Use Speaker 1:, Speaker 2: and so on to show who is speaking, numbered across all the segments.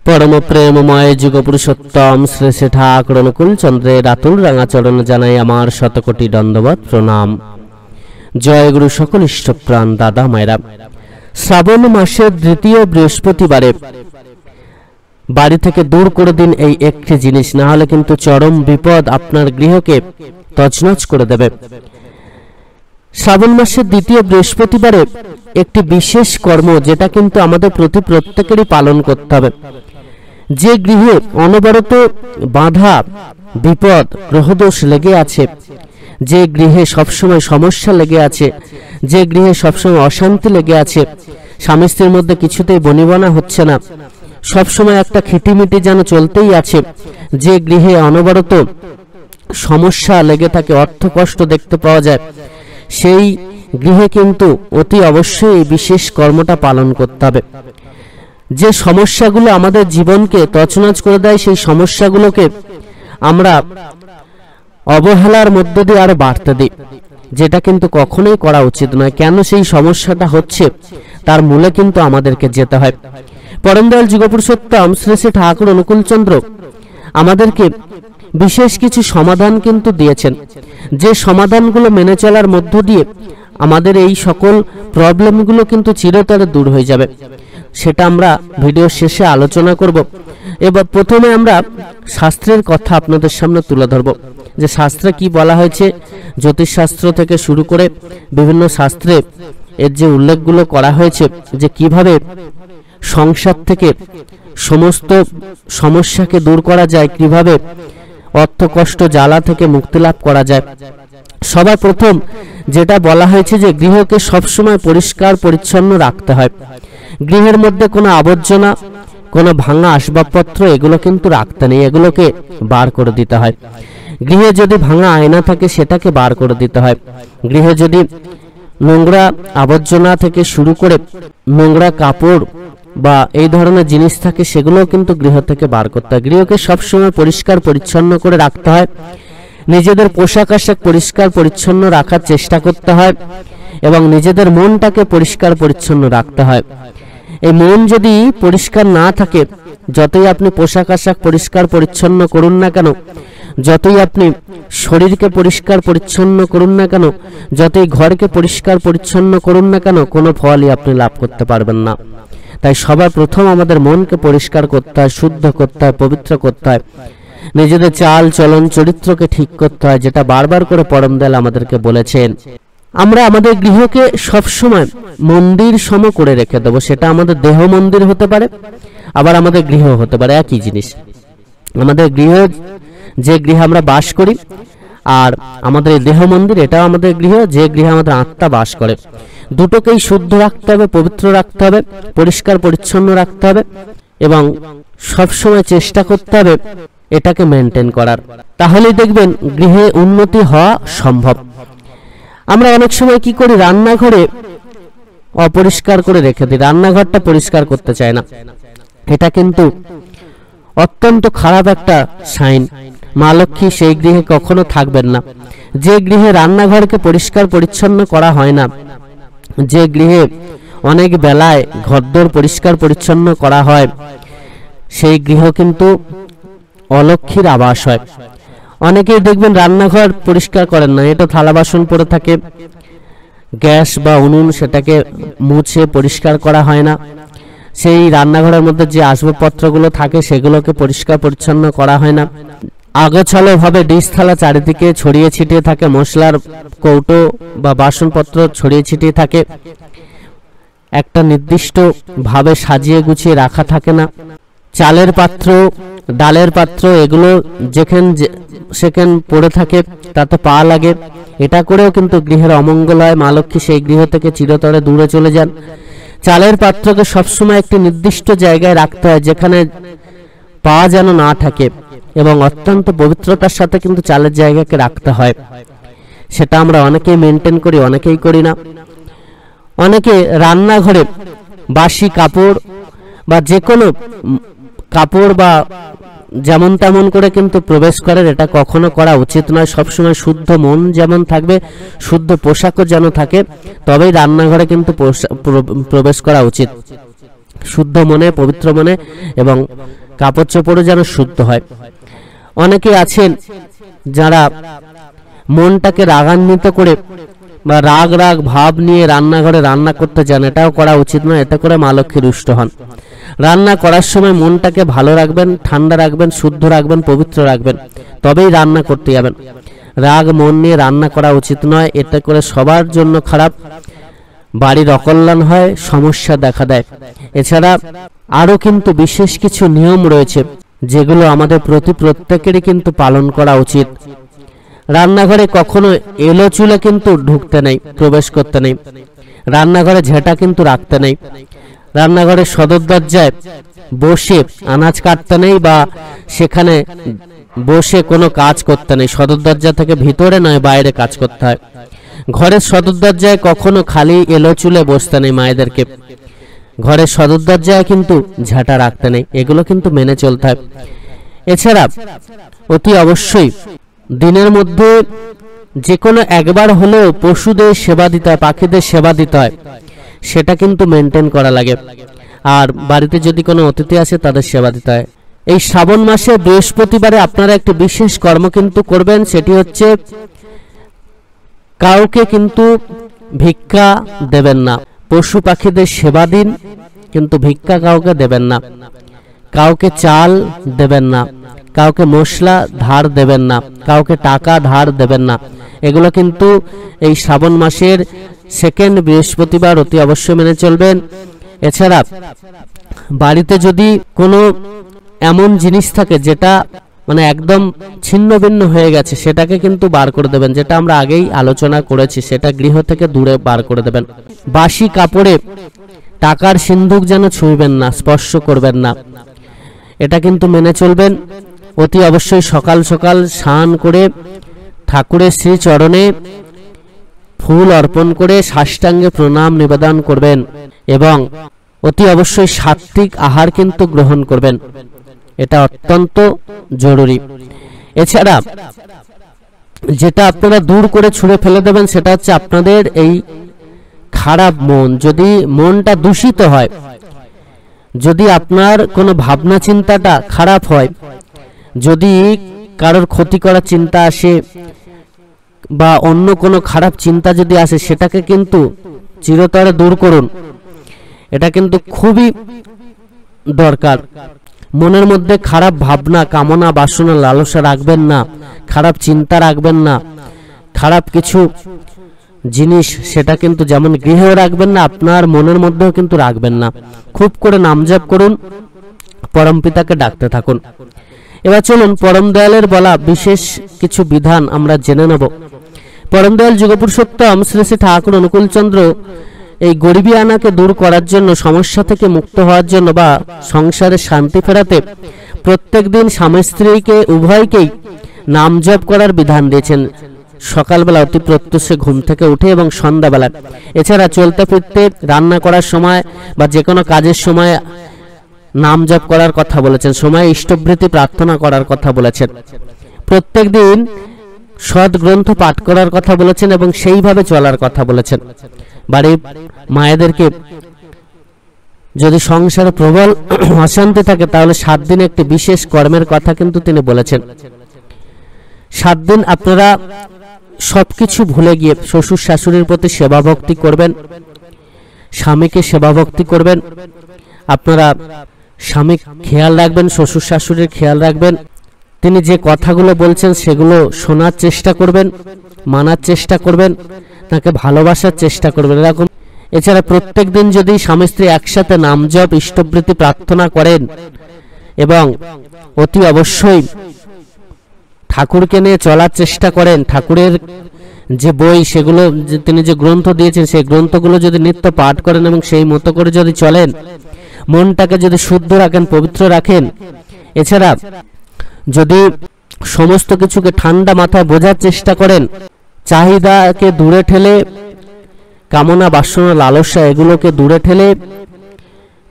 Speaker 1: परम प्रेममय जुग पुरुषोत्तम श्री श्री ठाकुर अनुकूल चंद्रेर आतुल रांगा चरण जानाई आमार शतकोटी दंडवत प्रणाम। जय गुरु सकल इष्टप्राण दादा मायरा। श्रावण मासेर द्वितीय बृहस्पतिबारे बाड़ी थेके दूर करे दिन এই একটি জিনিস, না হলে কিন্তু চরম বিপদ আপনার গৃহকে তছনছ করে দেবে। শ্রাবণ মাসের দ্বিতীয় বৃহস্পতিবারে একটি বিশেষ কর্ম যেটা কিন্তু আমাদের প্রত্যেকেরই পালন করতে হবে। যে গৃহে অনবরত বাধা বিপদ গ্রহদোষ লেগে আছে, যে গৃহে সবসময় সমস্যা লেগে আছে, যে গৃহে সবসময় অশান্তি লেগে আছে, স্বামী স্ত্রীর মধ্যে কিছুতেই বনিবনা হচ্ছে না, সবসময় একটা খিটিমিটি যেন চলতেই আছে, যে গৃহে অনবরত সমস্যা লেগে থাকে, অর্থ কষ্ট দেখতে পাওয়া যায়, সেই গৃহে কিন্তু অতি অবশ্যই এই বিশেষ কর্মটা পালন করতে হবে। যে সমস্যাগুলো আমাদের জীবনকে তছনছ করে দেয়, সেই সমস্যাগুলোকে আমরা অবহেলার মধ্য দিয়ে আরো বাড়তে দিই, যেটা কিন্তু কখনোই করা উচিত নয়। কেন সেই সমস্যাটা হচ্ছে তার মূলে কিন্তু আমাদেরকে যেতে হয়। পরম দয়াল যুগপুরুষোত্তম শ্রী শ্রী ঠাকুর অনুকূল চন্দ্র আমাদেরকে বিশেষ কিছু সমাধান কিন্তু দিয়েছেন, যে সমাধানগুলো মেনে চলার মধ্য দিয়ে আমাদের এই সকল প্রবলেমগুলো কিন্তু চিরতরে দূর হয়ে যাবে। সেটা আমরা ভিডিও শেষে আলোচনা করব। এবার প্রথমে আমরা শাস্ত্রের কথা আপনাদের সামনে তুলে ধরব, যে শাস্ত্রে কি বলা হয়েছে। জ্যোতিষশাস্ত্র থেকে শুরু করে বিভিন্ন শাস্ত্রে এর যে উল্লেখগুলো করা হয়েছে, যে কিভাবে সংসার থেকে সমস্ত সমস্যাকে দূর করা যায়, কিভাবে অর্থ কষ্ট জ্বালা থেকে মুক্তি লাভ করা যায়। সবার প্রথম যেটা বলা হয়েছে যে গৃহকে সবসময় পরিষ্কার পরিচ্ছন্ন রাখতে হয়। গৃহের মধ্যে কোনো আবর্জনা, কোনো ভাঙা আসবাবপত্র এগুলো কিন্তু রাখতে নেই, এগুলোকে বার করে দিতে হয়। গৃহে যদি ভাঙা আয়না থাকে সেটাকে বার করে দিতে হয়। গৃহে যদি নোংরা আবর্জনা থেকে শুরু করে নোংরা কাপড় বা এই ধরনের জিনিস থাকে সেগুলোও কিন্তু গৃহ থেকে বার করতে হয়। গৃহকে সবসময় পরিষ্কার পরিচ্ছন্ন করে রাখতে হয়। নিজেদের পোশাক আশাক পরিষ্কার পরিচ্ছন্ন রাখার চেষ্টা করতে হয় এবং নিজেদের মনটাকে পরিষ্কার পরিচ্ছন্ন রাখতে হয়। এই মন যদি পরিষ্কার না থাকে, যতই আপনি পোশাক আশাক পরিষ্কার পরিচ্ছন্ন করুন না কেন, যতই আপনি শরীরকে পরিষ্কার পরিচ্ছন্ন করুন না কেন, যতই ঘরকে পরিষ্কার পরিচ্ছন্ন করুন না কেন, কোনো ফলই আপনি লাভ করতে পারবেন না। তাই সবার প্রথম আমাদের মনকে পরিষ্কার করতে হয়, শুদ্ধ করতে হয়, পবিত্র করতে হয়। নিজেদের চাল চলন চরিত্রকে ঠিক করতে হয়, যেটা বারবার করে পরম দয়াল আমাদেরকে বলেছেন। আমরা আমাদের গৃহকে সবসময় মন্দির সম করে রেখে দেবো। সেটা আমাদের দেহ মন্দির হতে পারে, আবার আমাদের গৃহ হতে পারে, একই জিনিস। আমাদের গৃহ, যে গৃহে আমরা বাস করি, আর আমাদের এই দেহ মন্দির, এটাও আমাদের গৃহ, যে গৃহে আমাদের আত্মা বাস করে। দুটোকেই শুদ্ধ রাখতে হবে, পবিত্র রাখতে হবে, পরিষ্কার পরিচ্ছন্ন রাখতে হবে এবং সবসময় চেষ্টা করতে হবে এটাকে মেনটেন করার। তাহলেই দেখবেন গৃহে উন্নতি হওয়া সম্ভব। আমরা অনেক সময় কি করি, রান্নাঘরে অপরিষ্কার করে রেখে দিই, রান্নাঘরটা পরিষ্কার করতে চায় না। এটা কিন্তু অত্যন্ত খারাপ একটা সাইন। মা লক্ষ্মী সেই গৃহে কখনো থাকবেন না। যে গৃহে রান্নাঘরকে পরিষ্কার পরিচ্ছন্ন করা হয় না, যে গৃহে অনেক বেলায় ঘরদোর পরিষ্কার পরিচ্ছন্ন করা হয়, সেই গৃহ কিন্তু অলক্ষ্মীর আবাস হয়। অনেকেই দেখবেন রান্নাঘর পরিষ্কার করেন না, এটা থালা বাসন পড়ে থাকে, গ্যাস বা উনুন সেটাকে মুছে পরিষ্কার করা হয় না। সেই রান্নাঘরের মধ্যে যে আসবাবপত্রগুলো থাকে সেগুলোকে পরিষ্কার পরিচ্ছন্ন করা হয় না। আগোছালো ভাবে ডিশ থালা চারিদিকে ছড়িয়ে ছিটিয়ে থাকে, মশলার কৌটো বা বাসনপত্র ছড়িয়ে ছিটিয়ে থাকে, একটা নির্দিষ্ট ভাবে সাজিয়ে গুছিয়ে রাখা থাকে না। চালের পাত্র, ডালের পাত্র এগুলো সেখানে পড়ে থাকে, তাতে পা লাগে, এটা করেও কিন্তু গৃহের অমঙ্গল হয়। মা লক্ষ্মী সেই গৃহ থেকে চিরতরে দূরে চলে যান। চালের পাত্রকে সবসময় একটি নির্দিষ্ট জায়গায় রাখতে হয়, যেখানে পা যেন না থাকে, এবং অত্যন্ত পবিত্রতার সাথে কিন্তু চালের জায়গাকে রাখতে হয়। সেটা আমরা অনেকেই মেনটেন করি, অনেকেই করি না। অনেকে রান্নাঘরে বাসি কাপড় বা যে কোনো কাপড় বা যেমন তেমন করে কিন্তু প্রবেশ করেন, এটা কখনো করা উচিত নয়। সবসময় শুদ্ধ মন যেমন থাকবে, শুদ্ধ পোশাকও যেন থাকে, তবেই রান্নাঘরে কিন্তু প্রবেশ করা উচিত। শুদ্ধ মনে, পবিত্র মনে, এবং কাপড় চোপড়ও যেন শুদ্ধ হয়। অনেকে আছেন যারা মনটাকে রাগান্বিত করে বা রাগ রাগ ভাব নিয়ে রান্নাঘরে রান্না করতে যান, এটাও করা উচিত নয়। এতে করে মা লক্ষ্মী রুষ্ট হন। রান্না করার সময় মনটাকে ভালো রাখবেন, ঠান্ডা রাখবেন, শুদ্ধ রাখবেন, পবিত্র রাখবেন, তবেই রান্না করতে যাবেন। রাগ মন নিয়ে রান্না করা উচিত নয়। এতে করে সবার জন্য খারাপ, বাড়ির অকল্যাণ হয়, সমস্যা দেখা দেয়। এছাড়া আরও কিন্তু বিশেষ কিছু নিয়ম রয়েছে যেগুলো আমাদের প্রত্যেকেরই কিন্তু পালন করা উচিত। রান্নাঘরে কখনো এলো চুলে কিন্তু ঢুকতে নেই, প্রবেশ করতে নেই। রান্নাঘরে ঝেঁটা কিন্তু রাখতে নেই। রান্নাঘরের সদর দরজায় বসে আনাজ কাটতে নেই বা সেখানে বসে কোনো কাজ করতে নেই। সদর দরজা থেকে ভিতরে নয়, বাইরে কাজ করতে হয়। ঘরের সদর দরজায় কখনো খালি এলো চুলে বসতে নেই মায়েদেরকে। ঘরের সদর দরজায় কিন্তু ঝাঁটা রাখতে নেই। এগুলো কিন্তু মেনে চলতে হয়। এছাড়া অতি অবশ্যই দিনের মধ্যে যে কোনো একবার হলেও পশুদের সেবা দিতে হয়, পাখিদের সেবা দিতে হয়, সেটা কিন্তু মেনটেন করা লাগে। আর বাড়িতে যদি কোনো অতিথি আসে তাদের সেবা দিতে হয়। এই শ্রাবণ মাসে বৃহস্পতিবারে আপনারা একটি বিশেষ কর্ম কিন্তু করবেন, সেটি হচ্ছে কাউকে কিন্তু ভিক্ষা দেবেন না। পশু পাখিদের সেবা দিন, কিন্তু ভিক্ষা কাউকে দেবেন না। কাউকে চাল দেবেন না, কাউকে মশলা ধার দেবেন না, কাউকে টাকা ধার দেবেন না। এগুলো কিন্তু এই শ্রাবণ মাসের সেকেন্ড বৃহস্পতিবার অতি অবশ্যই মেনে চলবেন। এছাড়া বাড়িতে যদি কোনো এমন জিনিস থাকে যেটা মানে একদম ছিন্ন ভিন্ন হয়ে গেছে, সেটাকে কিন্তু বার করে দেবেন। যেটা আমরা আগেই আলোচনা করেছি, সেটা গৃহ থেকে দূরে বার করে দেবেন। বাসি কাপড়ে টাকার সিন্ধুক যেন ছুঁইবেন না, স্পর্শ করবেন না, এটা কিন্তু মেনে চলবেন। অতি অবশ্যই সকাল সকাল স্নান করে ঠাকুরের শ্রী চরণে ফুল অর্পণ করে সাষ্টাঙ্গে প্রণাম নিবেদন করবেন এবং অতি অবশ্যই সাত্বিক আহার কিন্তু গ্রহণ করবেন। এটা অত্যন্ত জরুরি। এছাড়া যেটা আপনারা দূর করে ছুঁড়ে ফেলে দেবেন, সেটা হচ্ছে আপনাদের এই খারাপ মন। যদি মনটা দূষিত হয়, যদি আপনার কোনো ভাবনা চিন্তাটা খারাপ হয়, যদি কারোর ক্ষতি করার চিন্তা আসে বা অন্য কোনো খারাপ চিন্তা যদি আসে, সেটাকে কিন্তু চিরতরে দূর করুন। এটা কিন্তু খুবই দরকার। মনের মধ্যে খারাপ ভাবনা, কামনা, বাসনা, লালসা রাখবেন না, খারাপ চিন্তা রাখবেন না, খারাপ কিছু জিনিস সেটা কিন্তু যেমন গৃহেও রাখবেন না, আপনার মনের মধ্যেও কিন্তু রাখবেন না। খুব করে নাম জপ করুন, পরম পিতাকে ডাকতে থাকুন। এবার চলুন পরম দয়ালের বলা বিশেষ কিছু বিধান আমরা জেনে নেব। পরম দয়াল যুগপুরুষোত্তম শ্রী শ্রী ঠাকুর অনুকূলচন্দ্র এই গরিবী আনাকে দূর করার জন্য, সমস্যা থেকে মুক্ত হওয়ার জন্য বা সংসারে শান্তি ফেরাতে প্রত্যেক দিন স্বামী স্ত্রীকে উভয়কেই নাম জপ করার বিধান দিয়েছেন। সকালবেলা অতি প্রত্যুষে ঘুম থেকে উঠে এবং সন্ধ্যাবেলা। এছাড়া চলতে ফিরতে, রান্না করার সময় বা যে কোনো কাজের সময় নাম জপ করার কথা বলেছেন। সময় ইষ্টবৃত্তি প্রার্থনা করার কথা বলেছেন। প্রত্যেক দিন সৎ গ্রন্থ পাঠ করার কথা বলেছেন এবং সেইভাবে চলার কথা বলেছেন। বাড়ির মায়েদেরকে যদি সংসারে প্রবল অশান্তি থাকে, তাহলে 7 দিন একটি বিশেষ কর্মের কথা কিন্তু তিনি বলেছেন। 7 দিন আপনারা সবকিছু ভুলে গিয়ে শ্বশুর শাশুড়ির প্রতি সেবা ভক্তি করবেন, স্বামীকে সেবা ভক্তি করবেন। আপনারা স্বামী খেয়াল রাখবেন, শ্বশুর শাশুড়ির খেয়াল রাখবেন। তিনি যে কথাগুলো বলছেন সেগুলো শোনার চেষ্টা করবেন, মানার চেষ্টা করবেন, তাকে ভালোবাসার চেষ্টা করবেন, এরকম। এছাড়া প্রত্যেক দিন যদি স্বামী স্ত্রী একসাথে নাম জপ, ইষ্টবৃত্তি প্রার্থনা করেন এবং অতি অবশ্যই ঠাকুরকে নিয়ে চলার চেষ্টা করেন, ঠাকুরের যে বই সেগুলো তিনি যে গ্রন্থ দিয়েছেন সেই গ্রন্থগুলো যদি নিত্য পাঠ করেন এবং সেই মতো করে যদি চলেন, মনটাকে যদি শুদ্ধ রাখেন, পবিত্র রাখেন, এছাড়া যদি সমস্ত কিছুকে ঠান্ডা মাথায় বোঝার চেষ্টা করেন, চাহিদাকে দূরে ঠেলে, কামনা বাসনা লালসা এগুলোকে দূরে ঠেলে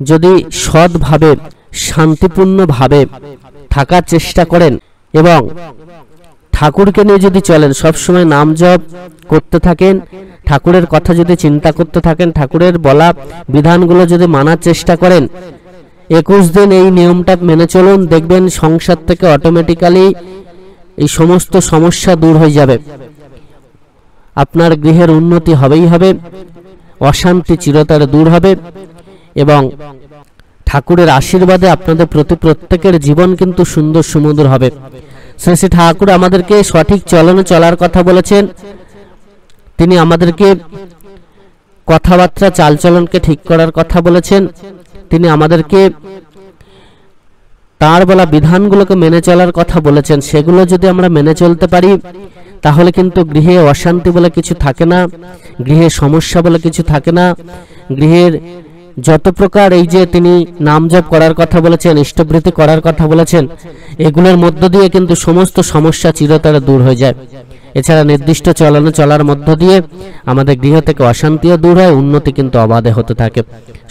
Speaker 1: যদি সৎভাবে শান্তিপূর্ণভাবে থাকার চেষ্টা করেন এবং ঠাকুরকে নিয়ে যদি চলেন, সবসময় নাম জপ করতে থাকেন, ঠাকুরের কথা যদি চিন্তা করতে থাকেন, ঠাকুরের বলা বিধানগুলো যদি মানার চেষ্টা করেন, 21 দিন এই নিয়মটা মেনে চলুন, দেখবেন সংসার থেকে অটোমেটিক্যালি এই সমস্ত সমস্যা দূর হয়ে যাবে। আপনার গৃহের উন্নতি হবেই হবে, অশান্তি চিরতরে দূর হবে এবং ঠাকুরের আশীর্বাদে আপনাদের প্রতি প্রত্যেকের জীবন কিন্তু সুন্দর সুমধুর হবে। শ্রী শ্রী ঠাকুর আমাদেরকে সঠিক চলনে চলার কথা বলেছেন। তিনি আমাদেরকে কথাবার্তা চালচলনকে ঠিক করার কথা বলেছেন। তিনি আমাদেরকে তার বলা বিধানগুলোকে মেনে চলার কথা বলেছেন। সেগুলো যদি আমরা মেনে চলতে পারি তাহলে কিন্তু গৃহে অশান্তি বলে কিছু থাকে না, গৃহে সমস্যা বলে কিছু থাকে না। গৃহের যত প্রকার এই যে তিনি নাম জপ করার কথা বলেছেন, ইষ্টবৃত্তি করার কথা বলেছেন, এগুলোর মধ্য দিয়ে কিন্তু সমস্ত সমস্যা চিরতরে দূর হয়ে যায়। এছাড়া নির্দিষ্ট চলনে চলার মধ্য দিয়ে আমাদের গৃহ থেকে অশান্তিও দূর হয়, উন্নতি কিন্তু অবাধে হতে থাকে।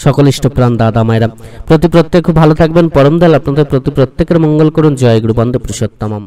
Speaker 1: সকল ইষ্টপ্রাণ দাদা মায়েরা প্রত্যেক খুব ভালো থাকবেন। পরম দয়াল আপনাদের প্রত্যেকের মঙ্গল করুন। জয় গুরু বন্দে পুরুষোত্তমম।